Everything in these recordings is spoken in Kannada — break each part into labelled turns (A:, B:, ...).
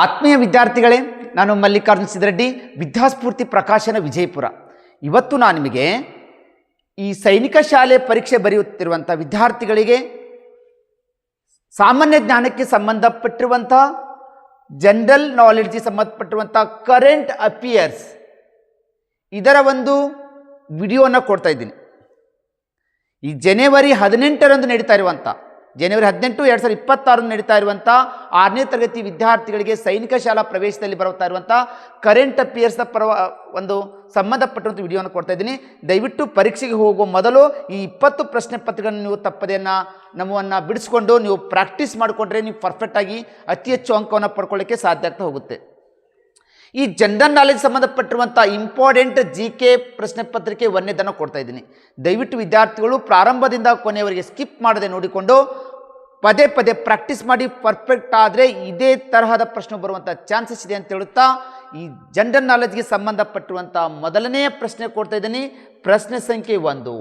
A: ಆತ್ಮೀಯ ವಿದ್ಯಾರ್ಥಿಗಳೇ, ನಾನು ಮಲ್ಲಿಕಾರ್ಜುನ ಸಿದ್ರೆಡ್ಡಿ, ವಿದ್ಯಾಸ್ಫೂರ್ತಿ ಪ್ರಕಾಶನ ವಿಜಯಪುರ. ಇವತ್ತು ನಾನು ನಿಮಗೆ ಈ ಸೈನಿಕ ಶಾಲೆ ಪರೀಕ್ಷೆ ಬರೆಯುತ್ತಿರುವಂಥ ವಿದ್ಯಾರ್ಥಿಗಳಿಗೆ ಸಾಮಾನ್ಯ ಜ್ಞಾನಕ್ಕೆ ಸಂಬಂಧಪಟ್ಟಿರುವಂಥ ಜನರಲ್ ನಾಲೆಡ್ಜ್ಗೆ ಸಂಬಂಧಪಟ್ಟಿರುವಂಥ ಕರೆಂಟ್ ಅಫೇರ್ಸ್ ಇದರ ಒಂದು ವಿಡಿಯೋನ ಕೊಡ್ತಾ ಇದ್ದೀನಿ. ಈ ಜನವರಿ 18ರಂದು ನಡೀತಾ ಇರುವಂಥ ಜನವರಿ 18, 2026 ನಡೀತಾ ಇರುವಂಥ 6ನೇ ತರಗತಿ ವಿದ್ಯಾರ್ಥಿಗಳಿಗೆ ಸೈನಿಕ ಶಾಲಾ ಪ್ರವೇಶದಲ್ಲಿ ಬರುತ್ತಾ ಇರುವಂಥ ಕರೆಂಟ್ ಅಫೇರ್ಸ್ನ ಒಂದು ಸಂಬಂಧಪಟ್ಟಂಥ ವಿಡಿಯೋನ ಕೊಡ್ತಾ ಇದ್ದೀನಿ. ದಯವಿಟ್ಟು ಪರೀಕ್ಷೆಗೆ ಹೋಗುವ ಮೊದಲು ಈ 20 ಪ್ರಶ್ನೆ ಪತ್ರಿಕೆಗಳನ್ನು ನೀವು ತಪ್ಪದೆಯನ್ನು ನಮ್ಮನ್ನು ಬಿಡಿಸ್ಕೊಂಡು ನೀವು ಪ್ರಾಕ್ಟೀಸ್ ಮಾಡಿಕೊಂಡ್ರೆ ನೀವು ಪರ್ಫೆಕ್ಟಾಗಿ ಅತಿ ಹೆಚ್ಚು ಅಂಕವನ್ನು ಪಡ್ಕೊಳ್ಳೋಕ್ಕೆ ಸಾಧ್ಯ ಆಗ್ತಾ ಹೋಗುತ್ತೆ. ಈ ಜನರಲ್ ನಾಲೆಜ್ ಸಂಬಂಧಪಟ್ಟಿರುವಂಥ ಇಂಪಾರ್ಟೆಂಟ್ GK ಪ್ರಶ್ನೆ ಪತ್ರಿಕೆ ಒಂದನೇದನ್ನು ಕೊಡ್ತಾ ಇದ್ದೀನಿ. ದಯವಿಟ್ಟು ವಿದ್ಯಾರ್ಥಿಗಳು ಪ್ರಾರಂಭದಿಂದ ಕೊನೆಯವರೆಗೆ ಸ್ಕಿಪ್ ಮಾಡದೆ ನೋಡಿಕೊಂಡು ಪದೇ ಪದೇ ಪ್ರಾಕ್ಟೀಸ್ ಮಾಡಿ ಪರ್ಫೆಕ್ಟ್ ಆದರೆ ಇದೇ ತರಹದ ಪ್ರಶ್ನೆ ಬರುವಂಥ ಚಾನ್ಸಸ್ ಇದೆ ಅಂತ ಹೇಳುತ್ತಾ ಈ ಜನರಲ್ ನಾಲೆಜ್ಗೆ ಸಂಬಂಧಪಟ್ಟಿರುವಂಥ ಮೊದಲನೆಯ ಪ್ರಶ್ನೆ ಕೊಡ್ತಾ ಇದ್ದೀನಿ. ಪ್ರಶ್ನೆ ಸಂಖ್ಯೆ 1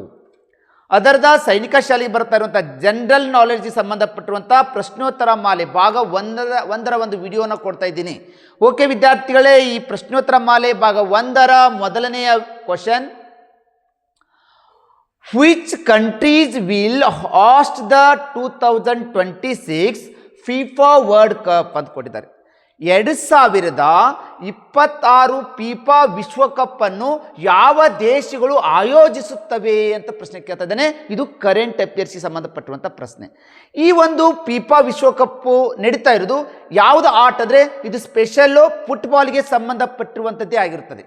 A: ಅದರದ ಸೈನಿಕ ಶಾಲೆಗೆ ಬರ್ತಾ ಇರುವಂಥ ಜನರಲ್ ನಾಲೆಡ್ಜ್ಗೆ ಸಂಬಂಧಪಟ್ಟಿರುವಂಥ ಪ್ರಶ್ನೋತ್ತರ ಮಾಲೆ ಭಾಗ 1ರ ಒಂದು ವಿಡಿಯೋನ ಕೊಡ್ತಾ ಇದ್ದೀನಿ. ಓಕೆ ವಿದ್ಯಾರ್ಥಿಗಳೇ, ಈ ಪ್ರಶ್ನೋತ್ತರ ಮಾಲೆ ಭಾಗ 1ರ ಮೊದಲನೆಯ question, which countries will hoist the 2026 FIFA world cup ಅಂತ ಕೊಟ್ಟಿದ್ದಾರೆ. 2026 ಫಿಫಾ ವಿಶ್ವಕಪ್ ಅನ್ನು ಯಾವ ದೇಶಗಳು ಆಯೋಜಿಸುತ್ತವೆ ಅಂತ ಪ್ರಶ್ನೆ ಕೇಳ್ತಾ ಇದ್ದಾನೆ. ಇದು ಕರೆಂಟ್ ಅಫೇರ್ಸ್ಗೆ ಸಂಬಂಧಪಟ್ಟಿರುವಂಥ ಪ್ರಶ್ನೆ. ಈ ಒಂದು ಫಿಫಾ ವಿಶ್ವಕಪ್ ನಡೀತಾ ಇರೋದು ಯಾವುದು ಆಟ ಅಂದರೆ ಇದು ಸ್ಪೆಷಲ್ಲು ಫುಟ್ಬಾಲ್ಗೆ ಸಂಬಂಧಪಟ್ಟಿರುವಂಥದ್ದೇ ಆಗಿರುತ್ತದೆ.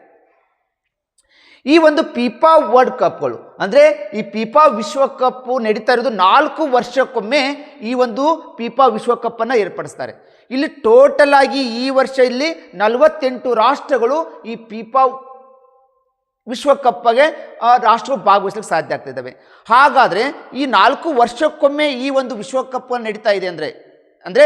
A: ಈ ಒಂದು ಫಿಫಾ ವರ್ಲ್ಡ್ ಕಪ್ಗಳು ಅಂದರೆ ಈ ಫಿಫಾ ವಿಶ್ವಕಪ್ ನಡೀತಾ ಇರೋದು 4 ವರ್ಷಕ್ಕೊಮ್ಮೆ ಈ ಒಂದು ಫಿಫಾ ವಿಶ್ವಕಪ್ಪನ್ನು ಏರ್ಪಡಿಸ್ತಾರೆ. ಇಲ್ಲಿ ಟೋಟಲ್ ಆಗಿ ಈ ವರ್ಷ ಇಲ್ಲಿ 48 ರಾಷ್ಟ್ರಗಳು ಈ ಫಿಫಾ ವಿಶ್ವಕಪ್ಗೆ ರಾಷ್ಟ್ರಗಳು ಭಾಗವಹಿಸಲಿಕ್ಕೆ ಸಾಧ್ಯ ಆಗ್ತಿದ್ದಾವೆ. ಹಾಗಾದರೆ ಈ 4 ವರ್ಷಕ್ಕೊಮ್ಮೆ ಈ ಒಂದು ವಿಶ್ವಕಪ್ ನಡೀತಾ ಇದೆ ಅಂದರೆ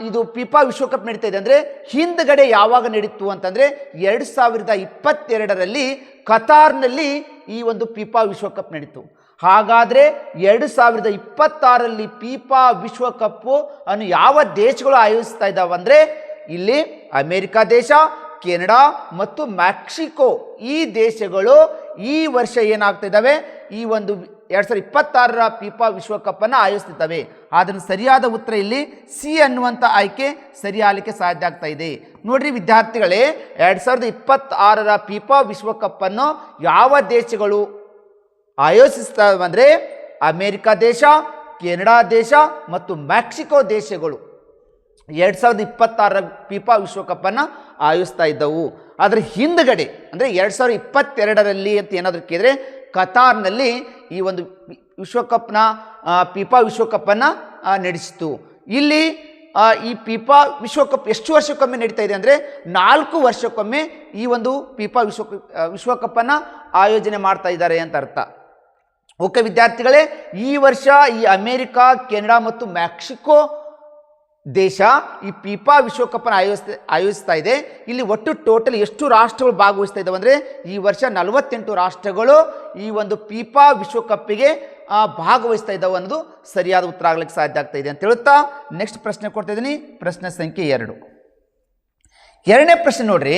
A: ಇದು ಫಿಫಾ ವಿಶ್ವಕಪ್ ನಡೀತಾ ಇದೆ ಅಂದರೆ ಹಿಂದ್ಗಡೆ ಯಾವಾಗ ನಡೀತು ಅಂತಂದರೆ 2022ರಲ್ಲಿ ಕತಾರ್ನಲ್ಲಿ ಈ ಒಂದು ಫಿಫಾ ವಿಶ್ವಕಪ್ ನಡೀತು. ಹಾಗಾದರೆ 2026ರಲ್ಲಿ ಫಿಫಾ ವಿಶ್ವಕಪ್ಪು ಅನ್ನು ಯಾವ ದೇಶಗಳು ಆಯೋಜಿಸ್ತಾ ಇದ್ದಾವೆ ಅಂದರೆ ಇಲ್ಲಿ ಅಮೇರಿಕ ದೇಶ, ಕೆನಡಾ ಮತ್ತು ಮೆಕ್ಸಿಕೋ ಈ ದೇಶಗಳು ಈ ವರ್ಷ ಏನಾಗ್ತಾ ಇದ್ದಾವೆ ಈ ಒಂದು 2026ರ ಫಿಫಾ ವಿಶ್ವಕಪ್ಪನ್ನು ಆಯೋಜಿಸುತ್ತವೆ. ಅದನ್ನು ಸರಿಯಾದ ಉತ್ತರ ಇಲ್ಲಿ ಸಿ ಅನ್ನುವಂಥ ಆಯ್ಕೆ ಸರಿಯಾಗಲಿಕ್ಕೆ ಸಾಧ್ಯ ಆಗ್ತಾ ಇದೆ. ನೋಡ್ರಿ ವಿದ್ಯಾರ್ಥಿಗಳೇ, 2026ರ ಫಿಫಾ ವಿಶ್ವಕಪ್ಪನ್ನು ಯಾವ ದೇಶಗಳು ಆಯೋಜಿಸ್ತವೆ ಅಂದರೆ ಅಮೇರಿಕ ದೇಶ, ಕೆನಡಾ ದೇಶ ಮತ್ತು ಮೆಕ್ಸಿಕೋ ದೇಶಗಳು 2026ರ ಫಿಫಾ ವಿಶ್ವಕಪ್ಪನ್ನು ಆಯೋಜಿಸ್ತಾ ಇದ್ದವು. ಅದರ ಹಿಂದ್ಗಡೆ ಅಂದರೆ 2022ರಲ್ಲಿ ಅಂತ ಏನಾದರೂ ಕೇಳಿದ್ರೆ ಕತಾರ್ನಲ್ಲಿ ಈ ಒಂದು ವಿಶ್ವಕಪ್ನ ಫಿಫಾ ವಿಶ್ವಕಪ್ಪನ್ನು ನಡೆಸಿತು. ಇಲ್ಲಿ ಈ ಫಿಫಾ ವಿಶ್ವಕಪ್ ಎಷ್ಟು ವರ್ಷಕ್ಕೊಮ್ಮೆ ನಡೀತಾ ಇದೆ ಅಂದರೆ 4 ವರ್ಷಕ್ಕೊಮ್ಮೆ ಈ ಒಂದು ಫಿಫಾ ವಿಶ್ವಕಪ್ಪನ್ನು ಆಯೋಜನೆ ಮಾಡ್ತಾ ಇದ್ದಾರೆ ಅಂತ ಅರ್ಥ. ಓಕೆ ವಿದ್ಯಾರ್ಥಿಗಳೇ, ಈ ವರ್ಷ ಈ ಅಮೇರಿಕ, ಕೆನಡಾ ಮತ್ತು ಮೆಕ್ಸಿಕೋ ದೇಶ ಈ ಫಿಫಾ ವಿಶ್ವಕಪ್ಪನ್ನು ಆಯೋಜಿಸ್ತಾ ಇದೆ. ಇಲ್ಲಿ ಒಟ್ಟು ಟೋಟಲ್ ಎಷ್ಟು ರಾಷ್ಟ್ರಗಳು ಭಾಗವಹಿಸ್ತಾ ಇದ್ದಾವೆ ಅಂದರೆ ಈ ವರ್ಷ 48 ರಾಷ್ಟ್ರಗಳು ಈ ಒಂದು ಫಿಫಾ ವಿಶ್ವಕಪ್ಪಿಗೆ ಭಾಗವಹಿಸ್ತಾ ಇದ್ದಾವೆ ಅನ್ನೋದು ಸರಿಯಾದ ಉತ್ತರ ಆಗಲಿಕ್ಕೆ ಸಾಧ್ಯ ಆಗ್ತಾ ಇದೆ ಅಂತ ಹೇಳುತ್ತಾ ನೆಕ್ಸ್ಟ್ ಪ್ರಶ್ನೆ ಕೊಡ್ತಾ ಇದ್ದೀನಿ. ಪ್ರಶ್ನೆ ಸಂಖ್ಯೆ 2. 2ನೇ ಪ್ರಶ್ನೆ ನೋಡ್ರಿ,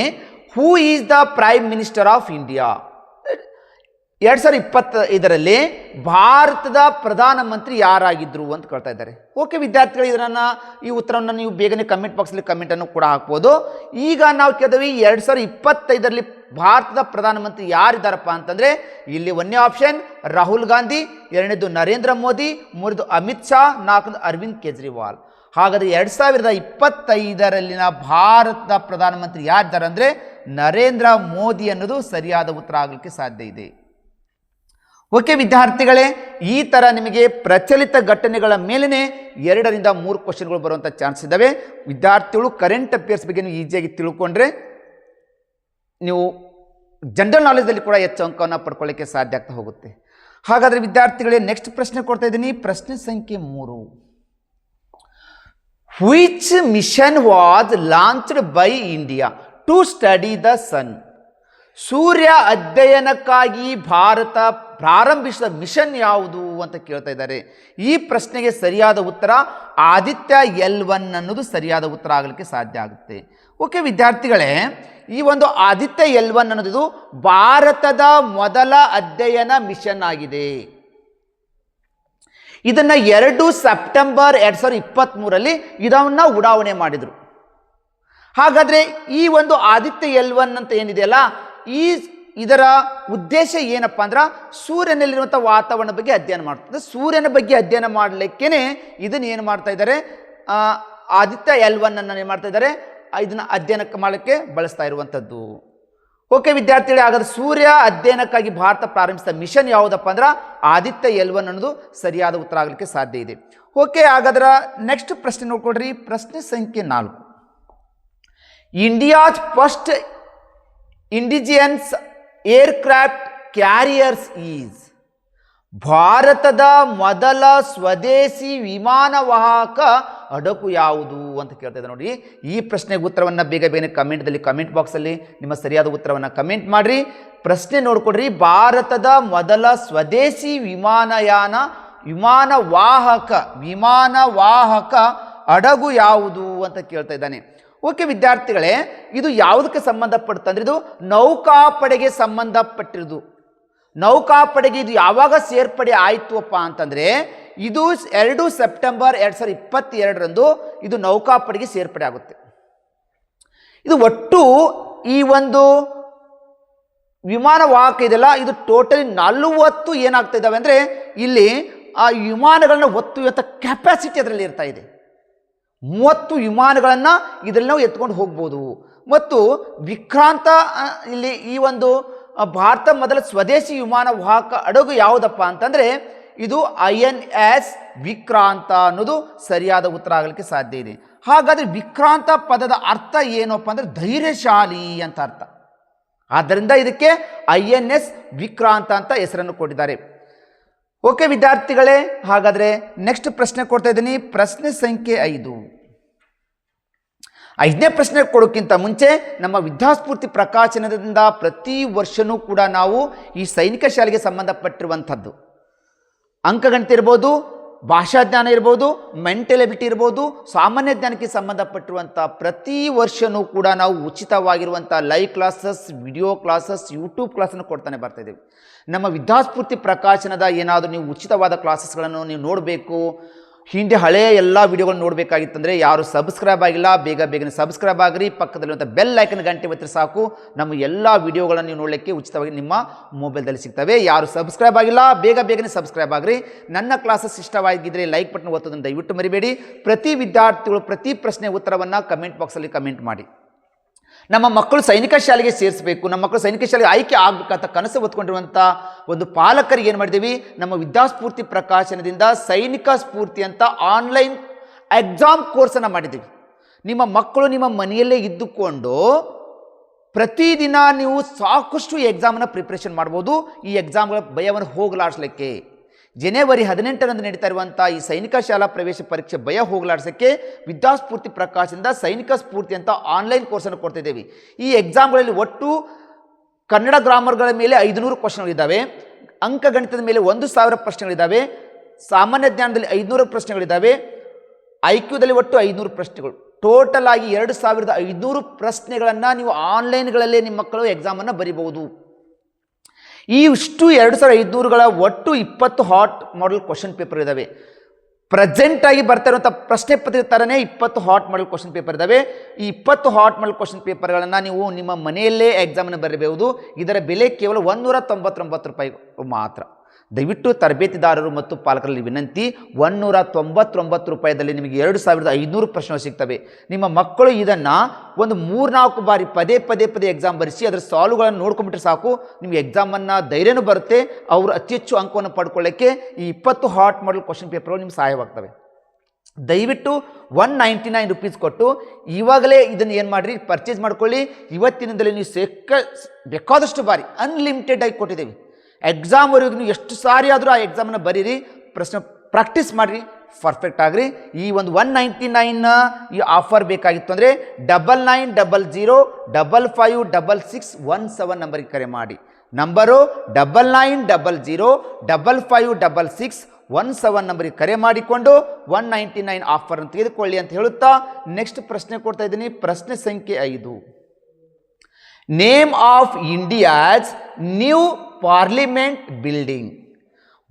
A: who is the prime minister of India? 2025ರಲ್ಲಿ ಭಾರತದ ಪ್ರಧಾನಮಂತ್ರಿ ಯಾರಾಗಿದ್ದರು ಅಂತ ಕೇಳ್ತಾ ಇದ್ದಾರೆ. ಓಕೆ ವಿದ್ಯಾರ್ಥಿಗಳು, ಈ ಉತ್ತರವನ್ನು ನೀವು ಬೇಗನೆ ಕಮೆಂಟ್ ಬಾಕ್ಸಲ್ಲಿ ಕಮೆಂಟನ್ನು ಕೂಡ ಹಾಕ್ಬೋದು. ಈಗ ನಾವು ಕೇಳಿದ್ವಿ 2025ರಲ್ಲಿ ಭಾರತದ ಪ್ರಧಾನಮಂತ್ರಿ ಯಾರಿದ್ದಾರಪ್ಪ ಅಂತಂದರೆ ಇಲ್ಲಿ 1ನೇ ಆಪ್ಷನ್ ರಾಹುಲ್ ಗಾಂಧಿ, 2ನೇದು ನರೇಂದ್ರ ಮೋದಿ, 3ನೇದು ಅಮಿತ್ ಶಾ, 4ನೇದು ಅರವಿಂದ್ ಕೇಜ್ರಿವಾಲ್. ಹಾಗಾದರೆ 2025ರಲ್ಲಿನ ಭಾರತದ ಪ್ರಧಾನಮಂತ್ರಿ ಯಾರಿದ್ದಾರೆ ಅಂದರೆ ನರೇಂದ್ರ ಮೋದಿ ಅನ್ನೋದು ಸರಿಯಾದ ಉತ್ತರ ಆಗಲಿಕ್ಕೆ ಸಾಧ್ಯ ಇದೆ. ಓಕೆ ವಿದ್ಯಾರ್ಥಿಗಳೇ, ಈ ಥರ ನಿಮಗೆ ಪ್ರಚಲಿತ ಘಟನೆಗಳ ಮೇಲೇ 2ರಿಂದ 3 ಕ್ವಶನ್ಗಳು ಬರುವಂಥ ಚಾನ್ಸ್ ಇದ್ದಾವೆ. ವಿದ್ಯಾರ್ಥಿಗಳು ಕರೆಂಟ್ ಅಫೇರ್ಸ್ ಬಗ್ಗೆ ನೀವು ಈಸಿಯಾಗಿ ತಿಳ್ಕೊಂಡ್ರೆ ನೀವು ಜನರಲ್ ನಾಲೆಜ್ದಲ್ಲಿ ಕೂಡ ಹೆಚ್ಚು ಅಂಕವನ್ನು ಪಡ್ಕೊಳ್ಳೋಕ್ಕೆ ಸಾಧ್ಯ ಆಗ್ತಾ ಹೋಗುತ್ತೆ. ಹಾಗಾದರೆ ವಿದ್ಯಾರ್ಥಿಗಳೇ, ನೆಕ್ಸ್ಟ್ ಪ್ರಶ್ನೆ ಕೊಡ್ತಾ ಇದ್ದೀನಿ. ಪ್ರಶ್ನೆ ಸಂಖ್ಯೆ 3. Which mission was launched by India to study the sun? ಸೂರ್ಯ ಅಧ್ಯಯನಕ್ಕಾಗಿ ಭಾರತ ಪ್ರಾರಂಭಿಸಿದ ಮಿಷನ್ ಯಾವುದು ಅಂತ ಕೇಳ್ತಾ ಇದ್ದಾರೆ. ಈ ಪ್ರಶ್ನೆಗೆ ಸರಿಯಾದ ಉತ್ತರ ಆದಿತ್ಯ L1 ಅನ್ನೋದು ಸರಿಯಾದ ಉತ್ತರ ಆಗಲಿಕ್ಕೆ ಸಾಧ್ಯ ಆಗುತ್ತೆ. ಓಕೆ ವಿದ್ಯಾರ್ಥಿಗಳೇ, ಈ ಒಂದು ಆದಿತ್ಯ L1 ಅನ್ನೋದು ಭಾರತದ ಮೊದಲ ಅಧ್ಯಯನ ಮಿಷನ್ ಆಗಿದೆ. ಇದನ್ನು 2 ಸೆಪ್ಟೆಂಬರ್ 2023 ಇದನ್ನು ಉಡಾವಣೆ ಮಾಡಿದರು. ಹಾಗಾದರೆ ಈ ಒಂದು ಆದಿತ್ಯ L1 ಅಂತ ಏನಿದೆಯಲ್ಲ, ಇದರ ಉದ್ದೇಶ ಏನಪ್ಪ ಅಂದ್ರೆ ಸೂರ್ಯನಲ್ಲಿರುವಂಥ ವಾತಾವರಣ ಬಗ್ಗೆ ಅಧ್ಯಯನ ಮಾಡ್ತದೆ. ಸೂರ್ಯನ ಬಗ್ಗೆ ಅಧ್ಯಯನ ಮಾಡಲಿಕ್ಕೇ ಇದನ್ನು ಏನು ಮಾಡ್ತಾ ಇದ್ದಾರೆ, ಆದಿತ್ಯ L1 ಅನ್ನು ಏನು ಮಾಡ್ತಾ ಇದ್ದಾರೆ, ಇದನ್ನು ಅಧ್ಯಯನಕ್ಕೆ ಮಾಡಲಿಕ್ಕೆ ಬಳಸ್ತಾ ಇರುವಂಥದ್ದು. ಓಕೆ ವಿದ್ಯಾರ್ಥಿಗಳೇ, ಹಾಗಾದ್ರೆ ಸೂರ್ಯ ಅಧ್ಯಯನಕ್ಕಾಗಿ ಭಾರತ ಪ್ರಾರಂಭಿಸಿದ ಮಿಷನ್ ಯಾವುದಪ್ಪ ಅಂದ್ರೆ ಆದಿತ್ಯ L1 ಅನ್ನೋದು ಸರಿಯಾದ ಉತ್ತರ ಆಗಲಿಕ್ಕೆ ಸಾಧ್ಯ ಇದೆ. ಓಕೆ, ಹಾಗಾದ್ರೆ ನೆಕ್ಸ್ಟ್ ಪ್ರಶ್ನೆ ನೋಡ್ಕೊಡ್ರಿ. ಪ್ರಶ್ನೆ ಸಂಖ್ಯೆ 4. India's first indigenous aircraft carriers is. ಭಾರತದ ಮೊದಲ ಸ್ವದೇಶಿ ವಿಮಾನವಾಹಕ ಹಡಗು ಯಾವುದು ಅಂತ ಕೇಳ್ತಾ ಇದ್ದಾರೆ ನೋಡಿ. ಈ ಪ್ರಶ್ನೆಗೆ ಉತ್ತರವನ್ನು ಬೇಗ ಕಮೆಂಟ್ದಲ್ಲಿ ಕಮೆಂಟ್ ಬಾಕ್ಸಲ್ಲಿ ನಿಮ್ಮ ಸರಿಯಾದ ಉತ್ತರವನ್ನು ಕಮೆಂಟ್ ಮಾಡಿರಿ. ಪ್ರಶ್ನೆ ನೋಡ್ಕೊಡ್ರಿ. ಭಾರತದ ಮೊದಲ ಸ್ವದೇಶಿ ವಿಮಾನವಾಹಕ ಹಡಗು ಯಾವುದು ಅಂತ ಕೇಳ್ತಾ ಇದ್ದಾನೆ. ಓಕೆ ವಿದ್ಯಾರ್ಥಿಗಳೇ, ಇದು ಯಾವುದಕ್ಕೆ ಸಂಬಂಧಪಡುತ್ತಂದ್ರೆ ಇದು ನೌಕಾಪಡೆಗೆ ಸಂಬಂಧಪಟ್ಟಿರೋದು. ನೌಕಾಪಡೆಗೆ ಇದು ಯಾವಾಗ ಸೇರ್ಪಡೆ ಆಯಿತುಪ್ಪ ಅಂತಂದರೆ ಇದು 2 ಸೆಪ್ಟೆಂಬರ್ 2022 ಇದು ನೌಕಾಪಡೆಗೆ ಸೇರ್ಪಡೆ ಆಗುತ್ತೆ. ಇದು ಒಟ್ಟು ಈ ಒಂದು ವಿಮಾನವಾಹಕ ಇದೆಲ್ಲ ಇದು ಟೋಟಲಿ 40 ಏನಾಗ್ತಾ ಇದ್ದಾವೆ ಅಂದರೆ ಇಲ್ಲಿ ಆ ವಿಮಾನಗಳನ್ನ ಒತ್ತುವಂಥ ಕೆಪಾಸಿಟಿ ಅದರಲ್ಲಿ ಇರ್ತಾ ಇದೆ. 30 ವಿಮಾನಗಳನ್ನು ಇದರಲ್ಲಿ ನಾವು ಎತ್ಕೊಂಡು ಹೋಗ್ಬೋದು. ಮತ್ತು ವಿಕ್ರಾಂತ ಇಲ್ಲಿ ಈ ಒಂದು ಭಾರತ ಮೊದಲ ಸ್ವದೇಶಿ ವಿಮಾನವಾಹಕ ಹಡಗು ಯಾವುದಪ್ಪ ಅಂತಂದರೆ ಇದು INS ವಿಕ್ರಾಂತ ಅನ್ನೋದು ಸರಿಯಾದ ಉತ್ತರ ಆಗಲಿಕ್ಕೆ ಸಾಧ್ಯ ಇದೆ. ಹಾಗಾದರೆ ವಿಕ್ರಾಂತ ಪದದ ಅರ್ಥ ಏನಪ್ಪ ಅಂದರೆ ಧೈರ್ಯಶಾಲಿ ಅಂತ ಅರ್ಥ. ಆದ್ದರಿಂದ ಇದಕ್ಕೆ INS ವಿಕ್ರಾಂತ ಅಂತ ಹೆಸರನ್ನು ಕೊಟ್ಟಿದ್ದಾರೆ. ಓಕೆ ವಿದ್ಯಾರ್ಥಿಗಳೇ, ಹಾಗಾದರೆ ನೆಕ್ಸ್ಟ್ ಪ್ರಶ್ನೆ ಕೊಡ್ತಾ ಇದ್ದೀನಿ. ಪ್ರಶ್ನೆ ಸಂಖ್ಯೆ 5. 5ನೇ ಪ್ರಶ್ನೆ ಕೊಡೋಕ್ಕಿಂತ ಮುಂಚೆ ನಮ್ಮ ವಿದ್ಯಾಸ್ಫೂರ್ತಿ ಪ್ರಕಾಶನದಿಂದ ಪ್ರತಿ ವರ್ಷವೂ ಕೂಡ ನಾವು ಈ ಸೈನಿಕ ಶಾಲೆಗೆ ಸಂಬಂಧಪಟ್ಟಿರುವಂಥದ್ದು ಅಂಕಗಣಿತ ಇರ್ಬೋದು, ಭಾಷಾಜ್ಞಾನ ಇರ್ಬೋದು, ಮೆಂಟಲ್ ಎಬಿಲಿಟಿ ಇರ್ಬೋದು, ಸಾಮಾನ್ಯ ಜ್ಞಾನಕ್ಕೆ ಸಂಬಂಧಪಟ್ಟಿರುವಂಥ ಪ್ರತಿ ವರ್ಷವೂ ಕೂಡ ನಾವು ಉಚಿತವಾಗಿರುವಂಥ live classes, video classes, YouTube ಕ್ಲಾಸನ್ನು ಕೊಡ್ತಾನೆ ಬರ್ತಾಯಿದ್ದೀವಿ. ನಮ್ಮ ವಿದ್ಯಾಸ್ಫೂರ್ತಿ ಪ್ರಕಾಶನದ ಏನಾದರೂ ನೀವು ಉಚಿತವಾದ ಕ್ಲಾಸಸ್ಗಳನ್ನು ನೀವು ನೋಡಬೇಕು, ಹಿಂದೆ ಹಳೆಯ ಎಲ್ಲ ವಿಡಿಯೋಗಳನ್ನ ನೋಡಬೇಕಾಗಿತ್ತಂದರೆ ಯಾರು ಸಬ್ಸ್ಕ್ರೈಬ್ ಆಗಿಲ್ಲ ಬೇಗನೆ ಸಬ್ಸ್ಕ್ರೈಬ್ ಆಗಿರಿ. ಪಕ್ಕದಲ್ಲಿರುವಂಥ ಬೆಲ್ ಐಕನ್ ಗಂಟೆ ಒತ್ತಿದ್ರೆ ಸಾಕು, ನಮ್ಮ ಎಲ್ಲ ವಿಡಿಯೋಗಳನ್ನು ನೀವು ನೋಡಲಿಕ್ಕೆ ಉಚಿತವಾಗಿ ನಿಮ್ಮ ಮೊಬೈಲ್ದಲ್ಲಿ ಸಿಗ್ತವೆ. ಯಾರು ಸಬ್ಸ್ಕ್ರೈಬ್ ಆಗಿಲ್ಲ ಬೇಗನೆ ಸಬ್ಸ್ಕ್ರೈಬ್ ಆಗಿರಿ. ನನ್ನ ಕ್ಲಾಸಸ್ ಇಷ್ಟವಾಗಿದ್ದರೆ ಲೈಕ್ ಬಟನ್ ಒತ್ತೋದನ್ನು ದಯವಿಟ್ಟು ಮರಿಬೇಡಿ. ಪ್ರತಿ ವಿದ್ಯಾರ್ಥಿಗಳು ಪ್ರತಿ ಪ್ರಶ್ನೆ ಉತ್ತರವನ್ನು ಕಮೆಂಟ್ ಬಾಕ್ಸಲ್ಲಿ ಕಮೆಂಟ್ ಮಾಡಿ. ನಮ್ಮ ಮಕ್ಕಳು ಸೈನಿಕ ಶಾಲೆಗೆ ಸೇರಿಸಬೇಕು, ನಮ್ಮ ಮಕ್ಕಳು ಸೈನಿಕ ಶಾಲೆಗೆ ಆಯ್ಕೆ ಆಗಬೇಕಂತ ಕನಸು ಹೊತ್ಕೊಂಡಿರುವಂಥ ಒಂದು ಪಾಲಕರಿಗೆ ಏನು ಮಾಡಿದ್ದೀವಿ, ನಮ್ಮ ವಿದ್ಯಾಸ್ಫೂರ್ತಿ ಪ್ರಕಾಶನದಿಂದ ಸೈನಿಕ ಸ್ಫೂರ್ತಿ ಅಂತ ಆನ್ಲೈನ್ ಎಕ್ಸಾಮ್ ಕೋರ್ಸನ್ನು ಮಾಡಿದ್ದೀವಿ. ನಿಮ್ಮ ಮಕ್ಕಳು ನಿಮ್ಮ ಮನೆಯಲ್ಲೇ ಇದ್ದುಕೊಂಡು ಪ್ರತಿದಿನ ನೀವು ಸಾಕಷ್ಟು ಎಕ್ಸಾಮನ್ನು ಪ್ರಿಪ್ರೇಷನ್ ಮಾಡ್ಬೋದು. ಈ ಎಕ್ಸಾಮ್ಗಳ ಭಯವನ್ನು ಹೋಗಲಾಡಿಸ್ಲಿಕ್ಕೆ ಜನವರಿ 18ರಂದು ನಡೀತಾ ಇರುವಂಥ ಈ ಸೈನಿಕ ಶಾಲಾ ಪ್ರವೇಶ ಪರೀಕ್ಷೆ ಭಯ ಹೋಗಲಾಡಿಸೋಕ್ಕೆ ವಿದ್ಯಾಸ್ಫೂರ್ತಿ ಪ್ರಕಾಶನದಿಂದ ಸೈನಿಕ ಸ್ಫೂರ್ತಿ ಅಂತ ಆನ್ಲೈನ್ ಕೋರ್ಸನ್ನು ಕೊಡ್ತಿದ್ದೇವೆ. ಈ ಎಕ್ಸಾಮ್ಗಳಲ್ಲಿ ಒಟ್ಟು ಕನ್ನಡ ಗ್ರಾಮರ್ಗಳ ಮೇಲೆ 500 ಕ್ವಶನ್ಗಳಿದ್ದಾವೆ, ಅಂಕಗಣಿತದ ಮೇಲೆ 1000 ಪ್ರಶ್ನೆಗಳಿದ್ದಾವೆ, ಸಾಮಾನ್ಯ ಜ್ಞಾನದಲ್ಲಿ 500 ಪ್ರಶ್ನೆಗಳಿದ್ದಾವೆ, IQದಲ್ಲಿ ಒಟ್ಟು 500 ಪ್ರಶ್ನೆಗಳು. ಟೋಟಲ್ ಆಗಿ 2500 ಪ್ರಶ್ನೆಗಳನ್ನು ನೀವು ಆನ್ಲೈನ್ಗಳಲ್ಲೇ ನಿಮ್ಮ ಮಕ್ಕಳು ಎಕ್ಸಾಮನ್ನು ಬರೀಬಹುದು. ಈ ಇಷ್ಟು 2500ಗಳ ಒಟ್ಟು 20 ಹಾಟ್ ಮಾಡೆಲ್ ಕ್ವಶನ್ ಪೇಪರ್ ಇದ್ದಾವೆ. ಪ್ರೆಸೆಂಟಾಗಿ ಬರ್ತಾ ಇರುವಂಥ ಪ್ರಶ್ನೆ ಪತ್ರಿಕೆ ಥರನೇ 20 ಹಾಟ್ ಮಾಡೆಲ್ ಕ್ವಶನ್ ಪೇಪರ್ ಇದ್ದಾವೆ. ಈ 20 ಹಾಟ್ ಮಾಡೆಲ್ ಕ್ವಶನ್ ಪೇಪರ್ಗಳನ್ನು ನೀವು ನಿಮ್ಮ ಮನೆಯಲ್ಲೇ ಎಕ್ಸಾಮನ್ನು ಬರೀಬಹುದು. ಇದರ ಬೆಲೆ ಕೇವಲ 199 ರೂಪಾಯಿ ಮಾತ್ರ. ದಯವಿಟ್ಟು ತರಬೇತಿದಾರರು ಮತ್ತು ಪಾಲಕರಲ್ಲಿ ವಿನಂತಿ, 199 ರೂಪಾಯಿದಲ್ಲಿ ನಿಮಗೆ 2500 ಪ್ರಶ್ನೆಗಳು ಸಿಗ್ತವೆ. ನಿಮ್ಮ ಮಕ್ಕಳು ಇದನ್ನು ಒಂದು 3-4 ಬಾರಿ ಪದೇ ಎಕ್ಸಾಮ್ ಬರೆಸಿ ಅದರ ಸಾಲ್ವ್ಗಳನ್ನು ನೋಡ್ಕೊಂಡ್ಬಿಟ್ರೆ ಸಾಕು, ನಿಮಗೆ ಎಕ್ಸಾಮನ್ನು ಧೈರ್ಯನೂ ಬರುತ್ತೆ. ಅವರು ಅತಿ ಹೆಚ್ಚು ಅಂಕವನ್ನು ಪಡ್ಕೊಳ್ಳೋಕ್ಕೆ ಈ 20 ಹಾಟ್ ಮಾಡೆಲ್ ಕ್ವಶನ್ ಪೇಪರ್ಗಳು ನಿಮ್ಗೆ ಸಹಾಯವಾಗ್ತವೆ. ದಯವಿಟ್ಟು 199 ರೂಪೀಸ್ ಕೊಟ್ಟು ಇವಾಗಲೇ ಇದನ್ನು ಏನು ಮಾಡಿರಿ, ಪರ್ಚೇಸ್ ಮಾಡ್ಕೊಳ್ಳಿ. ಇವತ್ತಿನಿಂದಲೇ ನೀವು ಬೇಕಾದಷ್ಟು ಬಾರಿ ಅನ್ಲಿಮಿಟೆಡ್ ಆಗಿ ಕೊಟ್ಟಿದ್ದೀವಿ. ಎಕ್ಸಾಮ್ವರೆಗೂ ನೀವು ಎಷ್ಟು ಸಾರಿ ಆದರೂ ಆ ಎಕ್ಸಾಮನ್ನು ಬರೀರಿ, ಪ್ರಶ್ನೆ ಪ್ರಾಕ್ಟೀಸ್ ಮಾಡಿರಿ, ಪರ್ಫೆಕ್ಟ್ ಆಗ್ರಿ. ಈ ಒಂದು 199 ಈ ಆಫರ್ ಬೇಕಾಗಿತ್ತು ಅಂದರೆ 9900556617 ನಂಬರಿಗೆ ಕರೆ ಮಾಡಿ. ನಂಬರು 9900556617 ನಂಬರಿಗೆ ಕರೆ ಮಾಡಿಕೊಂಡು 199 ಆಫರನ್ನು ತೆಗೆದುಕೊಳ್ಳಿ ಅಂತ ಹೇಳುತ್ತಾ ನೆಕ್ಸ್ಟ್ ಪ್ರಶ್ನೆ ಕೊಡ್ತಾ ಇದ್ದೀನಿ. ಪ್ರಶ್ನೆ ಸಂಖ್ಯೆ 5. Name of India's new parliament building.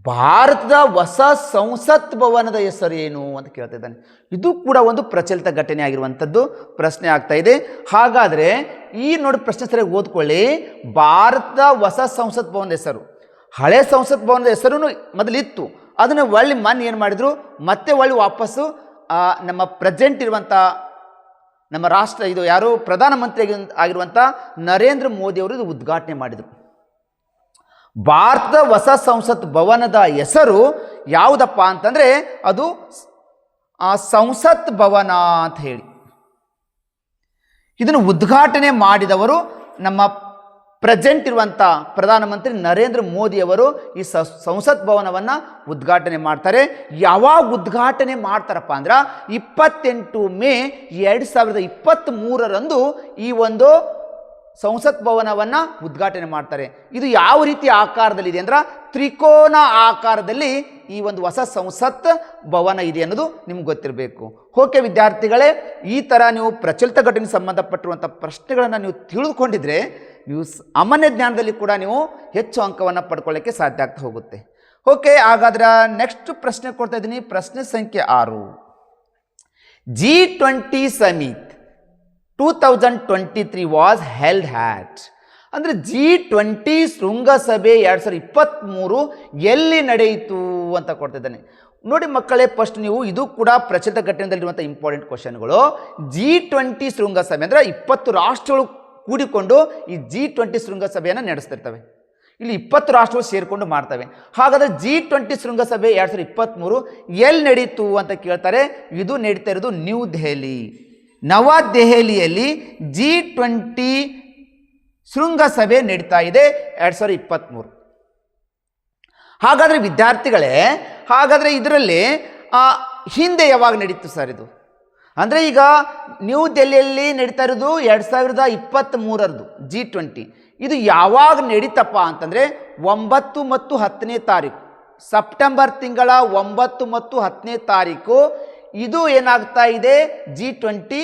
A: ಭಾರತದ ಹೊಸ ಸಂಸತ್ ಭವನದ ಹೆಸರು ಏನು ಅಂತ ಕೇಳ್ತಾ ಇದ್ದಾನೆ. ಇದು ಕೂಡ ಒಂದು ಪ್ರಚಲಿತ ಘಟನೆ ಆಗಿರುವಂಥದ್ದು ಪ್ರಶ್ನೆ ಆಗ್ತಾ ಇದೆ. ಹಾಗಾದರೆ ಈ ನೋಡಿ ಪ್ರಶ್ನೆ ಸರಿಯಾಗಿ ಓದ್ಕೊಳ್ಳಿ. ಭಾರತದ ಹೊಸ ಸಂಸತ್ ಭವನದ ಹೆಸರು, ಹಳೆ ಸಂಸತ್ ಭವನದ ಹೆಸರು ಮೊದಲಿತ್ತು, ಅದನ್ನು ಒಳ್ಳೆ ಮನ್ ಏನು ಮಾಡಿದ್ರು, ಮತ್ತೆ ಒಳ್ಳೆ ವಾಪಸ್ಸು ನಮ್ಮ ಪ್ರೆಸೆಂಟ್ ಇರುವಂಥ ನಮ್ಮ ರಾಷ್ಟ್ರ ಇದು ಯಾರು ಪ್ರಧಾನಮಂತ್ರಿ ಆಗಿರುವಂಥ ನರೇಂದ್ರ ಮೋದಿಯವರು ಇದು ಉದ್ಘಾಟನೆ ಮಾಡಿದರು. ಭಾರತದ ಹೊಸ ಸಂಸತ್ ಭವನದ ಹೆಸರು ಯಾವುದಪ್ಪ ಅಂತಂದರೆ ಅದು ಸಂಸತ್ ಭವನ ಅಂತ ಹೇಳಿ. ಇದನ್ನು ಉದ್ಘಾಟನೆ ಮಾಡಿದವರು ನಮ್ಮ ಪ್ರೆಸೆಂಟ್ ಇರುವಂಥ ಪ್ರಧಾನಮಂತ್ರಿ ನರೇಂದ್ರ ಮೋದಿಯವರು ಈ ಸಂಸತ್ ಭವನವನ್ನು ಉದ್ಘಾಟನೆ ಮಾಡ್ತಾರೆ. ಯಾವಾಗ ಉದ್ಘಾಟನೆ ಮಾಡ್ತಾರಪ್ಪ ಅಂದ್ರೆ 28 ಮೇ 2023 ಈ ಒಂದು ಸಂಸತ್ ಭವನವನ್ನು ಉದ್ಘಾಟನೆ ಮಾಡ್ತಾರೆ. ಇದು ಯಾವ ರೀತಿ ಆಕಾರದಲ್ಲಿದೆ ಅಂದ್ರೆ ತ್ರಿಕೋನ ಆಕಾರದಲ್ಲಿ ಈ ಒಂದು ಹೊಸ ಸಂಸತ್ ಭವನ ಇದೆ ಅನ್ನೋದು ನಿಮ್ಗೆ ಗೊತ್ತಿರಬೇಕು. ಓಕೆ ವಿದ್ಯಾರ್ಥಿಗಳೇ, ಈ ಥರ ನೀವು ಪ್ರಚಲಿತ ಘಟನೆಗೆ ಸಂಬಂಧಪಟ್ಟಿರುವಂಥ ಪ್ರಶ್ನೆಗಳನ್ನು ನೀವು ತಿಳಿದುಕೊಂಡಿದ್ರೆ ನೀವು ಸಾಮಾನ್ಯ ಜ್ಞಾನದಲ್ಲಿ ಕೂಡ ನೀವು ಹೆಚ್ಚು ಅಂಕವನ್ನು ಪಡ್ಕೊಳ್ಳೋಕ್ಕೆ ಸಾಧ್ಯ ಆಗ್ತಾ ಹೋಗುತ್ತೆ. ಓಕೆ, ಹಾಗಾದ್ರೆ ನೆಕ್ಸ್ಟ್ ಪ್ರಶ್ನೆ ಕೊಡ್ತಾ ಇದ್ದೀನಿ. ಪ್ರಶ್ನೆ ಸಂಖ್ಯೆ 6. G20 summit 2023 was held hat. ಅಂದರೆ G20 ಶೃಂಗಸಭೆ 2023 ಎಲ್ಲಿ ನಡೆಯಿತು ಅಂತ ಕೊಡ್ತಿದ್ದಾನೆ. ನೋಡಿ ಮಕ್ಕಳೇ, ಫಸ್ಟ್ ನೀವು ಇದು ಕೂಡ ಪ್ರಚಲಿತ ಘಟನೆಯಲ್ಲಿರುವಂಥ ಇಂಪಾರ್ಟೆಂಟ್ ಕ್ವಶನ್ಗಳು. G20 ಶೃಂಗಸಭೆ ಅಂದರೆ 20 ರಾಷ್ಟ್ರಗಳು ಕೂಡಿಕೊಂಡು ಈ G20 ಶೃಂಗಸಭೆಯನ್ನು ನಡೆಸ್ತಿರ್ತವೆ. ಇಲ್ಲಿ 20 ರಾಷ್ಟ್ರಗಳು ಸೇರಿಕೊಂಡು ಮಾಡ್ತವೆ. ಹಾಗಾದರೆ G20 ಶೃಂಗಸಭೆ 2023 ಎಲ್ಲಿ ನಡೀತು ಅಂತ ಕೇಳ್ತಾರೆ. ಇದು ನಡೀತಾ ಇರೋದು ನ್ಯೂ ದೆಹಲಿ, ನವದೆಹಲಿಯಲ್ಲಿ G20 ಶೃಂಗಸಭೆ ನಡೀತಾ ಇದೆ 2023. ಹಾಗಾದರೆ ವಿದ್ಯಾರ್ಥಿಗಳೇ, ಹಾಗಾದರೆ ಇದರಲ್ಲಿ ಹಿಂದೆ ಯಾವಾಗ ನಡೀತು ಸರ್ ಇದು? ಅಂದರೆ ಈಗ ನ್ಯೂ ದೆಹಲಿಯಲ್ಲಿ ನಡೀತಾ ಇರೋದು 2023 G20. ಇದು ಯಾವಾಗ ನಡೀತಪ್ಪ ಅಂತಂದರೆ 9 ಮತ್ತು 10ನೇ ತಾರೀಕು, ಸೆಪ್ಟೆಂಬರ್ ತಿಂಗಳ 9 ಮತ್ತು 10ನೇ ತಾರೀಕು ಇದು ಏನಾಗ್ತಾ ಇದೆ, G20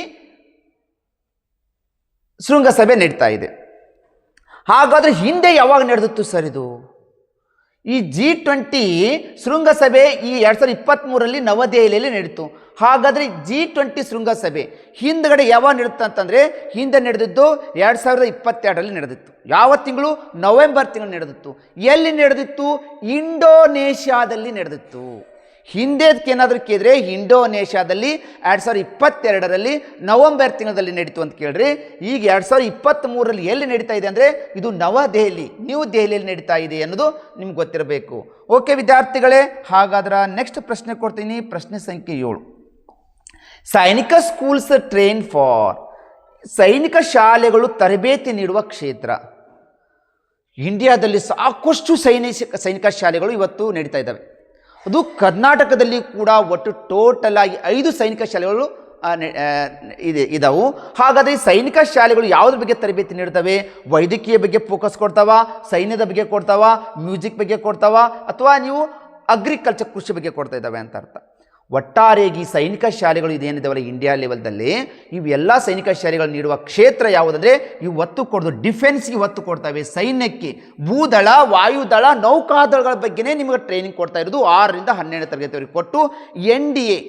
A: ಶೃಂಗಸಭೆ ನಡೀತಾ ಇದೆ. ಹಾಗಾದರೆ ಹಿಂದೆ ಯಾವಾಗ ನಡೆದಿತ್ತು ಸರ್ ಇದು? ಈ G20 ಶೃಂಗಸಭೆ ಈ 2023 ನವದೆಹಲಿಯಲ್ಲಿ ನಡೀತು. ಹಾಗಾದರೆ G20 ಶೃಂಗಸಭೆ ಹಿಂದ್ಗಡೆ ಯಾವಾಗ ನಡೆಯುತ್ತೆ ಅಂತಂದರೆ ಹಿಂದೆ ನಡೆದಿದ್ದು 2022 ನಡೆದಿತ್ತು. ಯಾವ ತಿಂಗಳು? ನವೆಂಬರ್ ತಿಂಗಳು ನಡೆದಿತ್ತು. ಎಲ್ಲಿ ನಡೆದಿತ್ತು? ಇಂಡೋನೇಷ್ಯಾದಲ್ಲಿ ನಡೆದಿತ್ತು. ಹಿಂದೆದಕ್ಕೇನಾದರೂ ಕೇಳಿದ್ರೆ ಇಂಡೋನೇಷ್ಯಾದಲ್ಲಿ 2022 ನವೆಂಬರ್ ತಿಂಗಳಲ್ಲಿ ನಡೀತು ಅಂತ ಕೇಳ್ರಿ. ಈಗ 2023 ಎಲ್ಲಿ ನಡೀತಾ ಇದೆ ಅಂದರೆ ಇದು ನವದೆಹಲಿ, ನ್ಯೂ ದೆಹಲಿಯಲ್ಲಿ ನಡೀತಾ ಇದೆ ಅನ್ನೋದು ನಿಮ್ಗೆ ಗೊತ್ತಿರಬೇಕು. ಓಕೆ ವಿದ್ಯಾರ್ಥಿಗಳೇ, ಹಾಗಾದ್ರೆ ನೆಕ್ಸ್ಟ್ ಪ್ರಶ್ನೆ ಕೊಡ್ತೀನಿ. ಪ್ರಶ್ನೆ ಸಂಖ್ಯೆ 7. ಸೈನಿಕ ಸ್ಕೂಲ್ಸ್ ಟ್ರೈನ್ ಫಾರ್. ಸೈನಿಕ ಶಾಲೆಗಳು ತರಬೇತಿ ನೀಡುವ ಕ್ಷೇತ್ರ. ಇಂಡಿಯಾದಲ್ಲಿ ಸಾಕಷ್ಟು ಸೈನಿಕ ಶಾಲೆಗಳು ಇವತ್ತು ನಡೀತಾ ಇದ್ದಾವೆ. ಅದು ಕರ್ನಾಟಕದಲ್ಲಿ ಕೂಡ ಒಟ್ಟು ಟೋಟಲ್ ಆಗಿ 5 ಸೈನಿಕ ಶಾಲೆಗಳು ಇದಾವು. ಹಾಗಾದರೆ ಈ ಸೈನಿಕ ಶಾಲೆಗಳು ಯಾವುದ್ರ ಬಗ್ಗೆ ತರಬೇತಿ ನೀಡ್ತವೆ? ವೈದ್ಯಕೀಯ ಬಗ್ಗೆ ಫೋಕಸ್ ಕೊಡ್ತಾವ, ಸೈನ್ಯದ ಬಗ್ಗೆ ಕೊಡ್ತಾವ, ಮ್ಯೂಸಿಕ್ ಬಗ್ಗೆ ಕೊಡ್ತಾವ, ಅಥವಾ ನೀವು ಅಗ್ರಿಕಲ್ಚರ್ ಕೃಷಿ ಬಗ್ಗೆ ಕೊಡ್ತಾ ಇದ್ದಾವೆ ಅಂತ ಅರ್ಥ. ಒಟ್ಟಾರೆಯಾಗಿ ಸೈನಿಕ ಶಾಲೆಗಳು ಇದೇನಿದಾವಲ್ಲ ಇಂಡಿಯಾ ಲೆವೆಲ್ದಲ್ಲಿ, ಇವೆಲ್ಲ ಸೈನಿಕ ಶಾಲೆಗಳು ನೀಡುವ ಕ್ಷೇತ್ರ ಯಾವುದಂದರೆ ಇವು ಒತ್ತು ಕೊಡೋದು ಡಿಫೆನ್ಸ್ಗೆ ಒತ್ತು ಕೊಡ್ತವೆ. ಸೈನ್ಯಕ್ಕೆ ಭೂದಳ, ವಾಯುದಳ, ನೌಕಾದಳಗಳ ಬಗ್ಗೆನೇ ನಿಮಗೆ ಟ್ರೈನಿಂಗ್ ಕೊಡ್ತಾ ಇರೋದು 6ರಿಂದ 12ನೇ ತರಗತಿವರೆಗೆ ಕೊಟ್ಟು NDA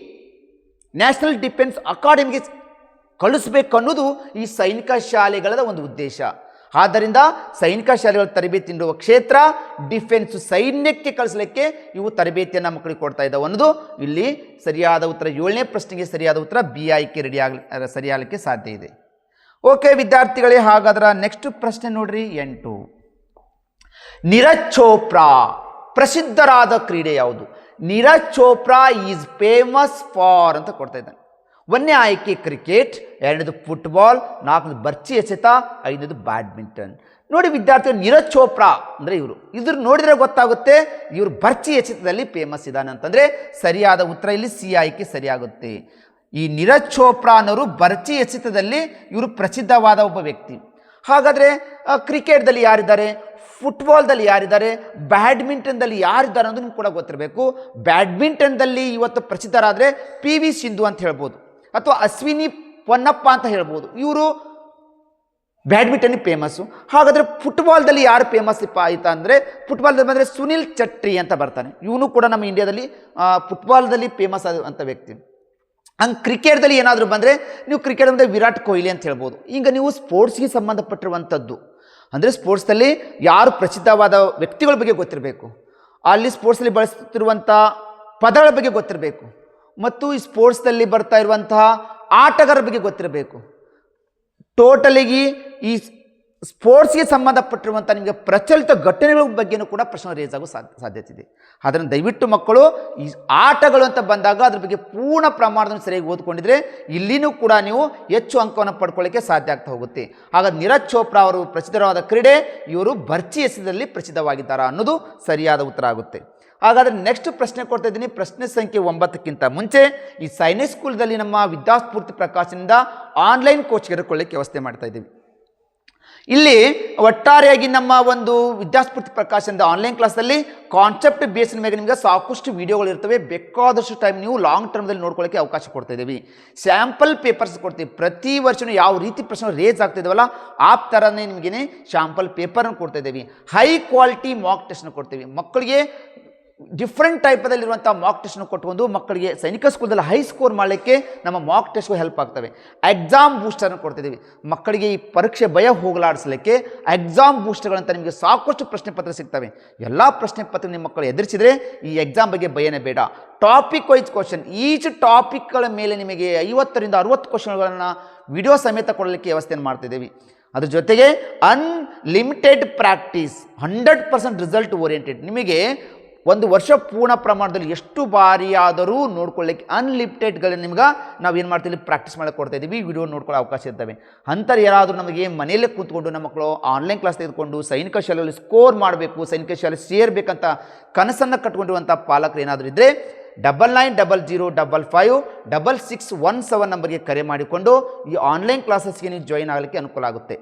A: ನ್ಯಾಷನಲ್ ಡಿಫೆನ್ಸ್ ಅಕಾಡೆಮಿಗೆ ಕಳಿಸ್ಬೇಕು ಅನ್ನೋದು ಈ ಸೈನಿಕ ಶಾಲೆಗಳ ಒಂದು ಉದ್ದೇಶ. ಆದ್ದರಿಂದ ಸೈನಿಕ ಶಾಲೆಗಳ ತರಬೇತಿ ನೀಡುವ ಕ್ಷೇತ್ರ ಡಿಫೆನ್ಸ್, ಸೈನ್ಯಕ್ಕೆ ಕಳಿಸಲಿಕ್ಕೆ ಇವು ತರಬೇತಿಯನ್ನು ಮಕ್ಕಳಿಗೆ ಕೊಡ್ತಾ ಇದ್ದಾವೆ ಅನ್ನೋದು ಇಲ್ಲಿ ಸರಿಯಾದ ಉತ್ತರ. 7ನೇ ಪ್ರಶ್ನೆಗೆ ಸರಿಯಾದ ಉತ್ತರ ಬಿ ಆಯ್ಕೆ ಸರಿಯಾಗಲಿಕ್ಕೆ ಸಾಧ್ಯ ಇದೆ. ಓಕೆ ವಿದ್ಯಾರ್ಥಿಗಳೇ, ಹಾಗಾದ್ರೆ ನೆಕ್ಸ್ಟ್ ಪ್ರಶ್ನೆ ನೋಡ್ರಿ 8. ನೀರಜ್ ಚೋಪ್ರಾ ಪ್ರಸಿದ್ಧರಾದ ಕ್ರೀಡೆ ಯಾವುದು? Neeraj Chopra is famous for ಅಂತ ಕೊಡ್ತಾ ಇದ್ದಾನೆ. ಒಂದನೇ ಆಯ್ಕೆ ಕ್ರಿಕೆಟ್, ಎರಡನೇದು ಫುಟ್ಬಾಲ್, ನಾಲ್ಕನೇದು ಬರ್ಚಿ ಎಸೆತ, ಐದನೇದು ಬ್ಯಾಡ್ಮಿಂಟನ್. ನೋಡಿ ವಿದ್ಯಾರ್ಥಿಗಳು, ನೀರಜ್ ಚೋಪ್ರಾ ಅಂದರೆ ಇದ್ರ ನೋಡಿದರೆ ಗೊತ್ತಾಗುತ್ತೆ ಇವರು ಬರ್ಚಿ ಎಸೆತದಲ್ಲಿ ಫೇಮಸ್ ಇದ್ದಾನೆ ಅಂತಂದರೆ ಸರಿಯಾದ ಉತ್ತರ ಇಲ್ಲಿ ಸಿ ಆಯ್ಕೆ ಸರಿಯಾಗುತ್ತೆ. ಈ ನೀರಜ್ ಚೋಪ್ರಾ ಅನ್ನೋರು ಬರ್ಚಿ ಎಸೆತದಲ್ಲಿ ಇವರು ಪ್ರಸಿದ್ಧವಾದ ಒಬ್ಬ ವ್ಯಕ್ತಿ. ಹಾಗಾದರೆ ಕ್ರಿಕೆಟ್ದಲ್ಲಿ ಯಾರಿದ್ದಾರೆ, ಫುಟ್ಬಾಲ್ದಲ್ಲಿ ಯಾರಿದ್ದಾರೆ, ಬ್ಯಾಡ್ಮಿಂಟನ್ದಲ್ಲಿ ಯಾರಿದ್ದಾರೆ ಅನ್ನೋದು ನಿಮ್ಗೆ ಕೂಡ ಗೊತ್ತಿರಬೇಕು. ಬ್ಯಾಡ್ಮಿಂಟನ್ದಲ್ಲಿ ಇವತ್ತು ಪ್ರಸಿದ್ಧರಾದರೆ PV ಸಿಂಧು ಅಂತ ಹೇಳ್ಬೋದು, ಅಥವಾ ಅಶ್ವಿನಿ ಪೊನ್ನಪ್ಪ ಅಂತ ಹೇಳ್ಬೋದು. ಇವರು ಬ್ಯಾಡ್ಮಿಂಟನ್ ಫೇಮಸ್ಸು. ಹಾಗಾದರೆ ಫುಟ್ಬಾಲ್ದಲ್ಲಿ ಯಾರು ಫೇಮಸ್ ಆಯಿತಾ ಅಂದರೆ ಫುಟ್ಬಾಲ್ದಲ್ಲಿ ಬಂದರೆ ಸುನಿಲ್ ಚಟ್ರಿ ಅಂತ ಬರ್ತಾನೆ. ಇವನು ಕೂಡ ನಮ್ಮ ಇಂಡಿಯಾದಲ್ಲಿ ಫುಟ್ಬಾಲ್ದಲ್ಲಿ ಫೇಮಸ್ ಆದಂಥ ವ್ಯಕ್ತಿ. ಹಂಗೆ ಕ್ರಿಕೆಟ್ದಲ್ಲಿ ಏನಾದರೂ ಬಂದರೆ ನೀವು ಕ್ರಿಕೆಟ್ ಅಂದರೆ ವಿರಾಟ್ ಕೊಹ್ಲಿ ಅಂತ ಹೇಳ್ಬೋದು. ಈಗ ನೀವು ಸ್ಪೋರ್ಟ್ಸ್ಗೆ ಸಂಬಂಧಪಟ್ಟಿರುವಂಥದ್ದು ಅಂದರೆ ಸ್ಪೋರ್ಟ್ಸಲ್ಲಿ ಯಾರು ಪ್ರಸಿದ್ಧವಾದ ವ್ಯಕ್ತಿಗಳ ಬಗ್ಗೆ ಗೊತ್ತಿರಬೇಕು, ಅಲ್ಲಿ ಸ್ಪೋರ್ಟ್ಸಲ್ಲಿ ಬಳಸುತ್ತಿರುವಂಥ ಪದಗಳ ಬಗ್ಗೆ ಗೊತ್ತಿರಬೇಕು, ಮತ್ತು ಈ ಸ್ಪೋರ್ಟ್ಸ್ನಲ್ಲಿ ಬರ್ತಾ ಇರುವಂತಹ ಆಟಗಾರರ ಬಗ್ಗೆ ಗೊತ್ತಿರಬೇಕು. ಟೋಟಲಿಗೆ ಈ ಸ್ಪೋರ್ಟ್ಸ್ಗೆ ಸಂಬಂಧಪಟ್ಟಿರುವಂಥ ನಿಮಗೆ ಪ್ರಚಲಿತ ಘಟನೆಗಳ ಬಗ್ಗೆಯೂ ಕೂಡ ಪ್ರಶ್ನೆ ರೇಸ್ ಆಗೋ ಸಾಧ್ಯತೆ ಇದೆ. ಅದನ್ನು ದಯವಿಟ್ಟು ಮಕ್ಕಳು ಈ ಆಟಗಳು ಅಂತ ಬಂದಾಗ ಅದ್ರ ಬಗ್ಗೆ ಪೂರ್ಣ ಪ್ರಮಾಣದಲ್ಲಿ ಸರಿಯಾಗಿ ಓದ್ಕೊಂಡಿದ್ರೆ ಇಲ್ಲಿನೂ ಕೂಡ ನೀವು ಹೆಚ್ಚು ಅಂಕವನ್ನು ಪಡ್ಕೊಳ್ಳಿಕ್ಕೆ ಸಾಧ್ಯ ಆಗ್ತಾ ಹೋಗುತ್ತೆ. ಹಾಗಾದ್ರೆ ನೀರಜ್ ಚೋಪ್ರಾ ಅವರು ಪ್ರಸಿದ್ಧವಾದ ಕ್ರೀಡೆ, ಇವರು ಬರ್ಚಿ ಎಸೆತದಲ್ಲಿ ಪ್ರಸಿದ್ಧವಾಗಿದ್ದಾರಾ ಅನ್ನೋದು ಸರಿಯಾದ ಉತ್ತರ ಆಗುತ್ತೆ. ಹಾಗಾದರೆ ನೆಕ್ಸ್ಟ್ ಪ್ರಶ್ನೆ ಕೊಡ್ತಾ ಇದ್ದೀನಿ. ಪ್ರಶ್ನೆ ಸಂಖ್ಯೆ 9ಕ್ಕಿಂತ ಮುಂಚೆ ಈ ಸೈನಿಕ್ ಸ್ಕೂಲ್ದಲ್ಲಿ ನಮ್ಮ ವಿದ್ಯಾಸ್ಫೂರ್ತಿ ಪ್ರಕಾಶನದಿಂದ ಆನ್ಲೈನ್ ಕೋಚ್ ತೆಗೆದುಕೊಳ್ಳಿಕ್ಕೆ ವ್ಯವಸ್ಥೆ ಮಾಡ್ತಾ ಇದ್ದೀವಿ. ಇಲ್ಲಿ ಒಟ್ಟಾರೆಯಾಗಿ ನಮ್ಮ ಒಂದು ವಿದ್ಯಾಸ್ಫೂರ್ತಿ ಪ್ರಕಾಶನದ ಆನ್ಲೈನ್ ಕ್ಲಾಸಲ್ಲಿ ಕಾನ್ಸೆಪ್ಟ್ ಬೇಸ್ಡ್ ಮೇಲೆ ನಿಮಗೆ ಸಾಕಷ್ಟು ವಿಡಿಯೋಗಳು ಇರ್ತವೆ. ಬೇಕಾದಷ್ಟು ಟೈಮ್ ನೀವು ಲಾಂಗ್ ಟರ್ಮ್ದಲ್ಲಿ ನೋಡ್ಕೊಳ್ಳೋಕ್ಕೆ ಅವಕಾಶ ಕೊಡ್ತಾ ಇದ್ದೀವಿ. ಸ್ಯಾಂಪಲ್ ಪೇಪರ್ಸ್ ಕೊಡ್ತೀವಿ. ಪ್ರತಿ ವರ್ಷವೂ ಯಾವ ರೀತಿ ಪ್ರಶ್ನೆ ರೇಸ್ ಆಗ್ತಿದ್ದಾವಲ್ಲ ಆ ಥರನೇ ನಿಮಗೇನೆ ಸ್ಯಾಂಪಲ್ ಪೇಪರನ್ನು ಕೊಡ್ತಾ ಇದ್ದೀವಿ. ಹೈ ಕ್ವಾಲಿಟಿ ಮಾಕ್ ಟೆಸ್ಟ್ನ ಕೊಡ್ತೀವಿ. ಮಕ್ಕಳಿಗೆ ಡಿಫ್ರೆಂಟ್ ಟೈಪದಲ್ಲಿರುವಂಥ ಮಾಕ್ ಟೆಸ್ಟ್ನ ಕೊಟ್ಕೊಂಡು ಮಕ್ಕಳಿಗೆ ಸೈನಿಕ ಸ್ಕೂಲ್ದಲ್ಲಿ ಹೈ ಸ್ಕೋರ್ ಮಾಡಲಿಕ್ಕೆ ನಮ್ಮ ಮಾಕ್ ಟೆಸ್ಟ್ಗೂ ಹೆಲ್ಪ್ ಆಗ್ತವೆ. ಎಕ್ಸಾಮ್ ಬೂಸ್ಟರ್ನ ಕೊಡ್ತಿದ್ದೀವಿ. ಮಕ್ಕಳಿಗೆ ಈ ಪರೀಕ್ಷೆ ಭಯ ಹೋಗಲಾಡಿಸಲಿಕ್ಕೆ ಎಕ್ಸಾಮ್ ಬೂಸ್ಟರ್ಗಳಂತ ನಿಮಗೆ ಸಾಕಷ್ಟು ಪ್ರಶ್ನೆ ಪತ್ರ ಸಿಗ್ತವೆ. ಎಲ್ಲ ಪ್ರಶ್ನೆ ಪತ್ರ ನಿಮ್ಮ ಮಕ್ಕಳು ಎದುರಿಸಿದರೆ ಈ ಎಕ್ಸಾಮ್ ಬಗ್ಗೆ ಭಯನೇ ಬೇಡ. ಟಾಪಿಕ್ ವೈಸ್ ಕ್ವಶನ್, ಈಚ್ ಟಾಪಿಕ್ಗಳ ಮೇಲೆ ನಿಮಗೆ 50ರಿಂದ 60 ಕ್ವಶನ್ಗಳನ್ನು ವಿಡಿಯೋ ಸಮೇತ ಕೊಡಲಿಕ್ಕೆ ವ್ಯವಸ್ಥೆಯನ್ನು ಮಾಡ್ತಿದ್ದೀವಿ. ಅದ್ರ ಜೊತೆಗೆ ಅನ್ಲಿಮಿಟೆಡ್ ಪ್ರಾಕ್ಟೀಸ್, 100% ರಿಸಲ್ಟ್ ಓರಿಯೆಂಟೆಡ್. ನಿಮಗೆ ಒಂದು ವರ್ಷ ಪೂರ್ಣ ಪ್ರಮಾಣದಲ್ಲಿ ಎಷ್ಟು ಬಾರಿ ಆದರೂ ನೋಡ್ಕೊಳ್ಳಿಕ್ಕೆ ಅನ್ಲಿಮಿಟೆಡ್ಗಳು ನಿಮ್ಗೆ ನಾವೇನು ಮಾಡ್ತೀವಿ ಪ್ರಾಕ್ಟೀಸ್ ಮಾಡಕ್ಕೆ ಕೊಡ್ತಾ ಇದ್ದೀವಿ. ವಿಡಿಯೋ ನೋಡ್ಕೊಳ್ಳೋ ಅವಕಾಶ ಇರ್ತವೆ. ಅಂಥವ್ರು ಯಾರಾದರೂ ನಮಗೆ ಮನೆಯಲ್ಲೇ ಕೂತ್ಕೊಂಡು ನಮ್ಮ ಮಕ್ಕಳು ಆನ್ಲೈನ್ ಕ್ಲಾಸ್ ತೆಗೆದುಕೊಂಡು ಸೈನಿಕ ಶಾಲೆಯಲ್ಲಿ ಸ್ಕೋರ್ ಮಾಡಬೇಕು, ಸೈನಿಕ ಶಾಲೆ ಸೇರಬೇಕಂತ ಕನಸನ್ನು ಕಟ್ಕೊಂಡಿರುವಂಥ ಪಾಲಕರು ಏನಾದರೂ ಇದ್ದರೆ 9900555617 ನಂಬರ್ಗೆ ಕರೆ ಮಾಡಿಕೊಂಡು ಈ ಆನ್ಲೈನ್ ಕ್ಲಾಸಸ್ಗೆ ನೀವು ಜಾಯಿನ್ ಆಗಲಿಕ್ಕೆ ಅನುಕೂಲ ಆಗುತ್ತೆ.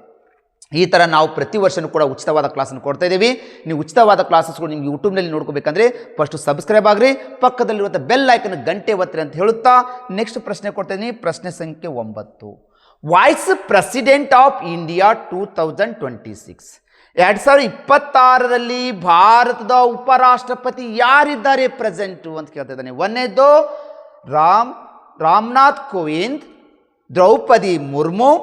A: ಈ ಥರ ನಾವು ಪ್ರತಿ ವರ್ಷವೂ ಕೂಡ ಉಚಿತವಾದ ಕ್ಲಾಸನ್ನು ಕೊಡ್ತಾ ಇದ್ದೀವಿ. ನೀವು ಉಚಿತವಾದ ಕ್ಲಾಸಸ್ಗಳು ನಿಮ್ಗೆ ಯೂಟ್ಯೂಬ್ನಲ್ಲಿ ನೋಡ್ಕೋಬೇಕಂದ್ರೆ ಫಸ್ಟು ಸಬ್ಸ್ಕ್ರೈಬ್ ಆಗಿರಿ, ಪಕ್ಕದಲ್ಲಿರುವಂಥ ಬೆಲ್ ಐಕನ್ ಗಂಟೆ ಒತ್ತಿರಿ ಅಂತ ಹೇಳುತ್ತಾ ನೆಕ್ಸ್ಟ್ ಪ್ರಶ್ನೆ ಕೊಡ್ತಾ ಇದ್ದೀನಿ. ಪ್ರಶ್ನೆ ಸಂಖ್ಯೆ 9. ವೈಸ್ ಪ್ರೆಸಿಡೆಂಟ್ ಆಫ್ ಇಂಡಿಯಾ 2026, 2026ರಲ್ಲಿ ಭಾರತದ ಉಪರಾಷ್ಟ್ರಪತಿ ಯಾರಿದ್ದಾರೆ ಪ್ರೆಸೆಂಟು ಅಂತ ಕೇಳ್ತಾ ಇದ್ದಾನೆ. ಒಂದನೇದು ರಾಮನಾಥ್ ಕೋವಿಂದ್, ದ್ರೌಪದಿ ಮುರ್ಮು,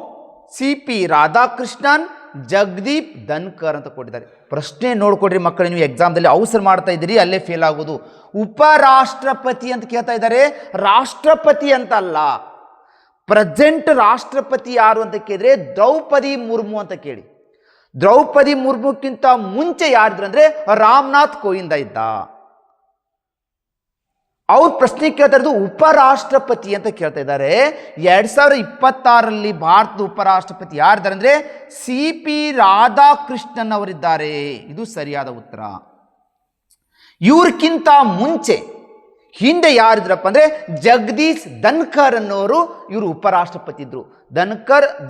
A: CP ರಾಧಾಕೃಷ್ಣನ್, ಜಗದೀಪ್ ಧನ್ಕರ್ ಅಂತ ಕೊಟ್ಟಿದ್ದಾರೆ. ಪ್ರಶ್ನೆ ನೋಡ್ಕೊಡ್ರಿ ಮಕ್ಕಳು, ನೀವು ಎಕ್ಸಾಮ್ದಲ್ಲಿ ಅವಸರ ಮಾಡ್ತಾ ಇದ್ದೀರಿ, ಅಲ್ಲೇ ಫೇಲ್ ಆಗೋದು. ಉಪರಾಷ್ಟ್ರಪತಿ ಅಂತ ಕೇಳ್ತಾ ಇದ್ದಾರೆ, ರಾಷ್ಟ್ರಪತಿ ಅಂತ ಅಲ್ಲ. ಪ್ರೆಸೆಂಟ್ ರಾಷ್ಟ್ರಪತಿ ಯಾರು ಅಂತ ಕೇಳಿದ್ರೆ ದ್ರೌಪದಿ ಮುರ್ಮು ಅಂತ ಕೇಳಿ. ದ್ರೌಪದಿ ಮುರ್ಮುಕ್ಕಿಂತ ಮುಂಚೆ ಯಾರಿದ್ರು ಅಂದರೆ ರಾಮನಾಥ್ ಕೋವಿಂದ ಇದ್ದ. ಅವ್ರ ಪ್ರಶ್ನೆ ಕೇಳ್ತಾ ಇರೋದು ಉಪರಾಷ್ಟ್ರಪತಿ ಅಂತ ಕೇಳ್ತಾ ಇದ್ದಾರೆ. 2026ರಲ್ಲಿ ಭಾರತದ ಉಪರಾಷ್ಟ್ರಪತಿ ಯಾರಿದ್ದಾರೆ ಅಂದರೆ CP ರಾಧಾಕೃಷ್ಣನ್ ಅವರಿದ್ದಾರೆ. ಇದು ಸರಿಯಾದ ಉತ್ತರ. ಇವ್ರಕ್ಕಿಂತ ಮುಂಚೆ ಹಿಂದೆ ಯಾರಿದ್ರಪ್ಪ ಅಂದರೆ ಜಗದೀಶ್ ಧನ್ಕರ್ ಅನ್ನೋರು ಇವರು ಉಪರಾಷ್ಟ್ರಪತಿ ಇದ್ರು.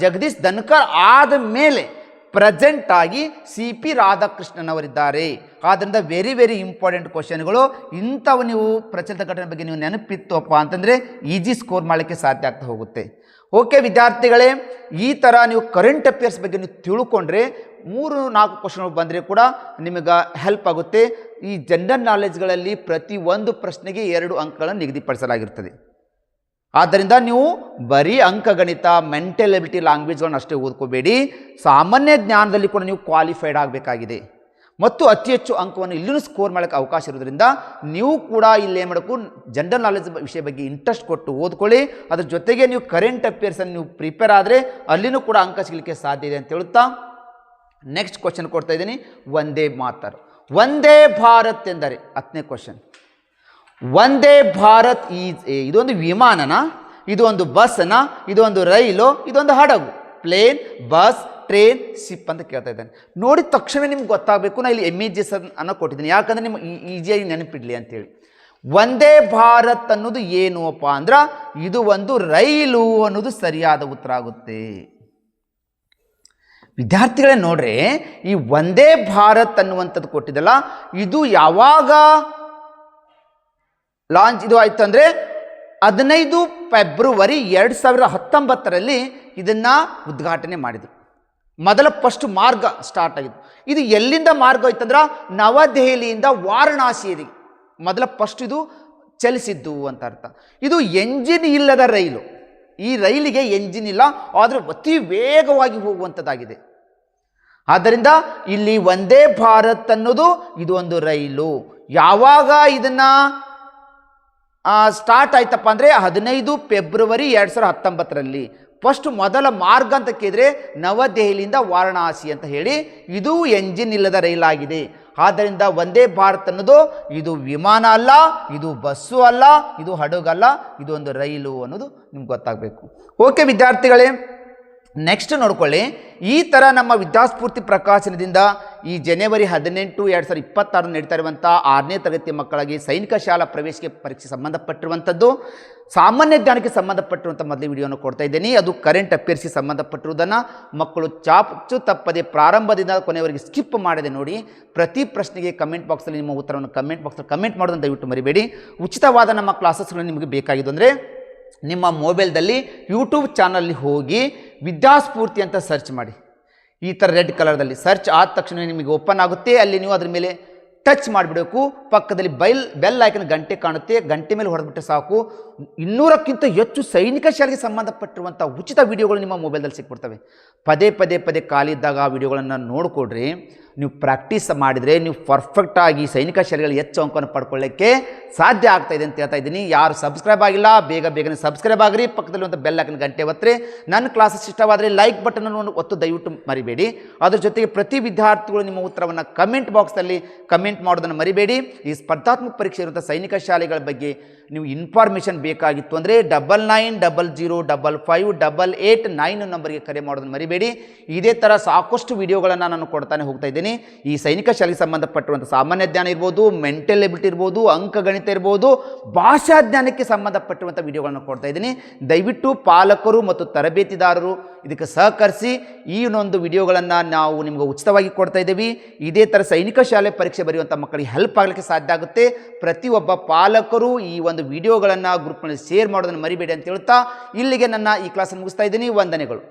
A: ಜಗದೀಶ್ ಧನ್ಕರ್ ಆದ ಮೇಲೆ ಪ್ರೆಸೆಂಟ್ ಆಗಿ CP ರಾಧಾಕೃಷ್ಣನ್ ಅವರಿದ್ದಾರೆ. ಆದ್ದರಿಂದ ವೆರಿ ಇಂಪಾರ್ಟೆಂಟ್ ಕ್ವಶನ್ಗಳು. ಇಂಥವು ನೀವು ಪ್ರಚಲಿತ ಘಟನೆ ಬಗ್ಗೆ ನೀವು ನೆನಪಿತ್ತಪ್ಪ ಅಂತಂದರೆ ಈಜಿ ಸ್ಕೋರ್ ಮಾಡಲಿಕ್ಕೆ ಸಾಧ್ಯ ಆಗ್ತಾ ಹೋಗುತ್ತೆ. ಓಕೆ ವಿದ್ಯಾರ್ಥಿಗಳೇ, ಈ ಥರ ನೀವು ಕರೆಂಟ್ ಅಫೇರ್ಸ್ ಬಗ್ಗೆ ನೀವು ತಿಳ್ಕೊಂಡ್ರೆ 3-4 ಕ್ವಶನ್ಗಳು ಬಂದರೆ ಕೂಡ ನಿಮಗೆ ಹೆಲ್ಪ್ ಆಗುತ್ತೆ. ಈ ಜನರಲ್ ನಾಲೆಡ್ಜ್ಗಳಲ್ಲಿ ಪ್ರತಿ ಒಂದು ಪ್ರಶ್ನೆಗೆ 2 ಅಂಕಗಳನ್ನು ನಿಗದಿಪಡಿಸಲಾಗಿರ್ತದೆ. ಆದ್ದರಿಂದ ನೀವು ಬರೀ ಅಂಕಗಣಿತ, ಮೆಂಟಲ್ ಎಬಿಲಿಟಿ, ಲ್ಯಾಂಗ್ವೇಜ್ಗಳನ್ನು ಅಷ್ಟೇ ಓದ್ಕೋಬೇಡಿ. ಸಾಮಾನ್ಯ ಜ್ಞಾನದಲ್ಲಿ ಕೂಡ ನೀವು ಕ್ವಾಲಿಫೈಡ್ ಆಗಬೇಕಾಗಿದೆ ಮತ್ತು ಅತಿ ಹೆಚ್ಚು ಅಂಕವನ್ನು ಇಲ್ಲೂ ಸ್ಕೋರ್ ಮಾಡೋಕ್ಕೆ ಅವಕಾಶ ಇರೋದ್ರಿಂದ ನೀವು ಕೂಡ ಇಲ್ಲಿ ಏನು ಮಾಡಬೇಕು, ಜನರಲ್ ನಾಲೆಡ್ಜ್ ವಿಷಯ ಬಗ್ಗೆ ಇಂಟ್ರೆಸ್ಟ್ ಕೊಟ್ಟು ಓದ್ಕೊಳ್ಳಿ. ಅದ್ರ ಜೊತೆಗೆ ನೀವು ಕರೆಂಟ್ ಅಫೇರ್ಸನ್ನು ನೀವು ಪ್ರಿಪೇರ್ ಆದರೆ ಅಲ್ಲಿನೂ ಕೂಡ ಅಂಕ ಸಿಗಲಿಕ್ಕೆ ಸಾಧ್ಯ ಇದೆ ಅಂತ ಹೇಳುತ್ತಾ ನೆಕ್ಸ್ಟ್ ಕ್ವಶನ್ ಕೊಡ್ತಾ ಇದ್ದೀನಿ. ವಂದೇ ಮಾತರ್, ವಂದೇ ಭಾರತ್ ಎಂದರೆ 10ನೇ ಕ್ವಶನ್. ವಂದೇ ಭಾರತ್ ಈಸ್ ಇದೊಂದು ವಿಮಾನನ? ಇದು ಒಂದು ಬಸ್ನ, ಇದು ಒಂದು ರೈಲು, ಇದೊಂದು ಹಡಗು. ಪ್ಲೇನ್, ಬಸ್, ಟ್ರೈನ್, ಶಿಪ್ ಅಂತ ಕೇಳ್ತಾ ಇದ್ದಾನೆ. ನೋಡಿದ ತಕ್ಷಣ ನಿಮ್ಗೆ ಗೊತ್ತಾಗಬೇಕು. ನಾನು ಇಲ್ಲಿ ಇಮೇಜಸ್ ಅನ್ನು ಕೊಟ್ಟಿದ್ದೀನಿ, ಯಾಕಂದರೆ ನಿಮ್ಗೆ ಈಸಿಯಾಗಿ ನೆನಪಿಡಲಿ ಅಂತೇಳಿ. ವಂದೇ ಭಾರತ್ ಅನ್ನೋದು ಏನು ಅಪ್ಪ ಅಂದ್ರೆ ಇದು ಒಂದು ರೈಲು ಅನ್ನೋದು ಸರಿಯಾದ ಉತ್ತರ ಆಗುತ್ತೆ. ವಿದ್ಯಾರ್ಥಿಗಳೇ ನೋಡ್ರಿ, ಈ ವಂದೇ ಭಾರತ್ ಅನ್ನುವಂಥದ್ದು ಕೊಟ್ಟಿದ್ದಲ್ಲ, ಇದು ಯಾವಾಗ ಲಾಂಚ್ ಇದು ಆಯ್ತು ಅಂದರೆ 15 ಫೆಬ್ರವರಿ 2019 ಇದನ್ನು ಉದ್ಘಾಟನೆ ಮಾಡಿದರು. ಮೊದಲ ಫಸ್ಟ್ ಮಾರ್ಗ ಸ್ಟಾರ್ಟ್ ಆಗಿತ್ತು. ಇದು ಎಲ್ಲಿಂದ ಮಾರ್ಗ ಆಯ್ತಂದ್ರೆ ನವದೆಹಲಿಯಿಂದ ವಾರಣಾಸಿಯಲ್ಲಿ ಮೊದಲ ಫಸ್ಟ್ ಇದು ಚಲಿಸಿದ್ದು ಅಂತ ಅರ್ಥ. ಇದು ಎಂಜಿನ್ ಇಲ್ಲದ ರೈಲು. ಈ ರೈಲಿಗೆ ಎಂಜಿನ್ ಇಲ್ಲ, ಆದರೆ ಅತಿ ವೇಗವಾಗಿ ಹೋಗುವಂಥದ್ದಾಗಿದೆ. ಆದ್ದರಿಂದ ಇಲ್ಲಿ ವಂದೇ ಭಾರತ್ ಅನ್ನೋದು ಇದು ಒಂದು ರೈಲು. ಯಾವಾಗ ಇದನ್ನು ಸ್ಟಾರ್ಟ್ ಆಯ್ತಪ್ಪ ಅಂದರೆ 15 ಫೆಬ್ರವರಿ 2019 ಫಸ್ಟ್ ಮೊದಲ ಮಾರ್ಗ ಅಂತ ಕೇಳಿದರೆ ನವದೆಹಲಿಯಿಂದ ವಾರಣಾಸಿ ಅಂತ ಹೇಳಿ ಇದು ಎಂಜಿನ್ ಇಲ್ಲದ ರೈಲಾಗಿದೆ. ಆದ್ದರಿಂದ ವಂದೇ ಭಾರತ್ ಅನ್ನೋದು ಇದು ವಿಮಾನ ಅಲ್ಲ, ಇದು ಬಸ್ಸು ಅಲ್ಲ, ಇದು ಹಡಗಲ್ಲ, ಇದು ಒಂದು ರೈಲು ಅನ್ನೋದು ನಿಮ್ಗೆ ಗೊತ್ತಾಗಬೇಕು. ಓಕೆ ವಿದ್ಯಾರ್ಥಿಗಳೇ, ನೆಕ್ಸ್ಟ್ ನೋಡ್ಕೊಳ್ಳಿ. ಈ ಥರ ನಮ್ಮ ವಿದ್ಯಾಸ್ಫೂರ್ತಿ ಪ್ರಕಾಶನದಿಂದ ಈ ಜನವರಿ 18, 2026 ನಡೀತಾ ಇರುವಂಥ 6ನೇ ತರಗತಿ ಮಕ್ಕಳಿಗೆ ಸೈನಿಕ ಶಾಲಾ ಪ್ರವೇಶಕ್ಕೆ ಪರೀಕ್ಷೆ ಸಂಬಂಧಪಟ್ಟಿರುವಂಥದ್ದು, ಸಾಮಾನ್ಯ ಜ್ಞಾನಕ್ಕೆ ಸಂಬಂಧಪಟ್ಟಿರುವಂಥ ಮೊದಲೇ ವಿಡಿಯೋನ ಕೊಡ್ತಾ ಇದ್ದೀನಿ. ಅದು ಕರೆಂಟ್ ಅಫೇರ್ಸ್ಗೆ ಸಂಬಂಧಪಟ್ಟಿರುವುದನ್ನು ಮಕ್ಕಳು ಚಾಚು ತಪ್ಪದೆ ಪ್ರಾರಂಭದಿಂದ ಕೊನೆಯವರೆಗೆ ಸ್ಕಿಪ್ ಮಾಡದೆ ನೋಡಿ. ಪ್ರತಿ ಪ್ರಶ್ನೆಗೆ ಕಮೆಂಟ್ ಬಾಕ್ಸಲ್ಲಿ ನಿಮ್ಮ ಉತ್ತರವನ್ನು ಕಮೆಂಟ್ ಬಾಕ್ಸಲ್ಲಿ ಕಮೆಂಟ್ ಮಾಡೋದನ್ನು ದಯವಿಟ್ಟು ಮರಿಬೇಡಿ. ಉಚಿತವಾದ ನಮ್ಮ ಕ್ಲಾಸಸ್ಗಳು ನಿಮಗೆ ಬೇಕಾಗಿದ್ದು ಅಂದರೆ ನಿಮ್ಮ ಮೊಬೈಲ್ದಲ್ಲಿ ಯೂಟ್ಯೂಬ್ ಚಾನಲ್ಲಿ ಹೋಗಿ ವಿದ್ಯಾಸ್ಫೂರ್ತಿ ಅಂತ ಸರ್ಚ್ ಮಾಡಿ. ಈ ಥರ ರೆಡ್ ಕಲರ್ದಲ್ಲಿ ಸರ್ಚ್ ಆದ ತಕ್ಷಣ ನಿಮಗೆ ಓಪನ್ ಆಗುತ್ತೆ. ಅಲ್ಲಿ ನೀವು ಅದ್ರ ಮೇಲೆ ಟಚ್ ಮಾಡಿಬಿಡಬೇಕು. ಪಕ್ಕದಲ್ಲಿ ಬೆಲ್ ಐಕನ್ ಗಂಟೆ ಕಾಣುತ್ತೆ, ಗಂಟೆ ಮೇಲೆ ಹೊಡೆದ್ಬಿಟ್ಟರೆ ಸಾಕು. 200ಕ್ಕಿಂತ ಹೆಚ್ಚು ಸೈನಿಕ ಶಾಲೆಗೆ ಸಂಬಂಧಪಟ್ಟಿರುವಂಥ ಉಚಿತ ವಿಡಿಯೋಗಳು ನಿಮ್ಮ ಮೊಬೈಲ್ದಲ್ಲಿ ಸಿಕ್ಬಿಡ್ತವೆ. ಪದೇ ಪದೇ ಪದೇ ಖಾಲಿ ಇದ್ದಾಗ ಆ ವಿಡಿಯೋಗಳನ್ನು ನೋಡಿಕೊಡ್ರಿ. ನೀವು ಪ್ರಾಕ್ಟೀಸ್ ಮಾಡಿದರೆ ನೀವು ಪರ್ಫೆಕ್ಟಾಗಿ ಸೈನಿಕ ಶಾಲೆಗಳಲ್ಲಿ ಹೆಚ್ಚು ಅಂಕವನ್ನು ಪಡ್ಕೊಳ್ಳೋಕ್ಕೆ ಸಾಧ್ಯ ಆಗ್ತಾಯಿದೆ ಅಂತ ಹೇಳ್ತಾ ಇದ್ದೀನಿ. ಯಾರು ಸಬ್ಸ್ಕ್ರೈಬ್ ಆಗಿಲ್ಲ ಬೇಗನೆ ಸಬ್ಸ್ಕ್ರೈಬ್ ಆಗಿರಿ. ಪಕ್ಕದಲ್ಲಿ ಒಂದು ಬೆಲ್ ಐಕನ್ ಗಂಟೆ ಒತ್ತರೆ. ನನ್ನ ಕ್ಲಾಸಸ್ ಇಷ್ಟವಾದರೆ ಲೈಕ್ ಬಟನನ್ನು ಒತ್ತು ದಯವಿಟ್ಟು ಮರಿಬೇಡಿ. ಅದ್ರ ಜೊತೆಗೆ ಪ್ರತಿ ವಿದ್ಯಾರ್ಥಿಗಳು ನಿಮ್ಮ ಉತ್ತರವನ್ನು ಕಮೆಂಟ್ ಬಾಕ್ಸಲ್ಲಿ ಕಮೆಂಟ್ ಮಾಡೋದನ್ನು ಮರಿಬೇಡಿ. ಈ ಸ್ಪರ್ಧಾತ್ಮಕ ಪರೀಕ್ಷೆ ಇರುವಂಥ ಸೈನಿಕ ಶಾಲೆಗಳ ಬಗ್ಗೆ ನೀವು ಇನ್ಫಾರ್ಮೇಷನ್ ಬೇಕಾಗಿತ್ತು ಅಂದರೆ 9900555889 ನಂಬರ್ಗೆ ಕರೆ ಮಾಡೋದನ್ನು ಮರಿಬೇಡಿ. ಇದೇ ಥರ ಸಾಕಷ್ಟು ವಿಡಿಯೋಗಳನ್ನು ನಾನು ಕೊಡ್ತಾನೆ ಹೋಗ್ತಾ ಇದ್ದೀನಿ. ಈ ಸೈನಿಕ ಶಾಲೆಗೆ ಸಂಬಂಧಪಟ್ಟಿರುವಂಥ ಸಾಮಾನ್ಯ ಜ್ಞಾನ ಇರ್ಬೋದು, ಮೆಂಟಲ್ ಎಬಿಲಿಟಿ ಇರ್ಬೋದು, ಅಂಕಗಣಿತ ಇರ್ಬೋದು, ಭಾಷಾ ಜ್ಞಾನಕ್ಕೆ ಸಂಬಂಧಪಟ್ಟಿರುವಂಥ ವಿಡಿಯೋಗಳನ್ನು ಕೊಡ್ತಾ ಇದ್ದೀನಿ. ದಯವಿಟ್ಟು ಪಾಲಕರು ಮತ್ತು ತರಬೇತಿದಾರರು ಇದಕ್ಕೆ ಸಹಕರಿಸಿ. ಈ ಒಂದು ವಿಡಿಯೋಗಳನ್ನು ನಾವು ನಿಮಗೆ ಉಚಿತವಾಗಿ ಕೊಡ್ತಾ ಇದ್ದೀವಿ. ಇದೇ ಥರ ಸೈನಿಕ ಶಾಲೆ ಪರೀಕ್ಷೆ ಬರೆಯುವಂಥ ಮಕ್ಕಳಿಗೆ ಹೆಲ್ಪ್ ಆಗಲಿಕ್ಕೆ ಸಾಧ್ಯ ಆಗುತ್ತೆ. ಪ್ರತಿಯೊಬ್ಬ ಪಾಲಕರು ಈ ಒಂದು ವಿಡಿಯೋಗಳನ್ನು ಗ್ರೂಪ್ನಲ್ಲಿ ಶೇರ್ ಮಾಡೋದನ್ನು ಮರಿಬೇಡಿ ಅಂತ ಹೇಳ್ತಾ ಇಲ್ಲಿಗೆ ನನ್ನ ಈ ಕ್ಲಾಸನ್ನು ಮುಗಿಸ್ತಾ ಇದ್ದೀನಿ. ವಂದನೆಗಳು.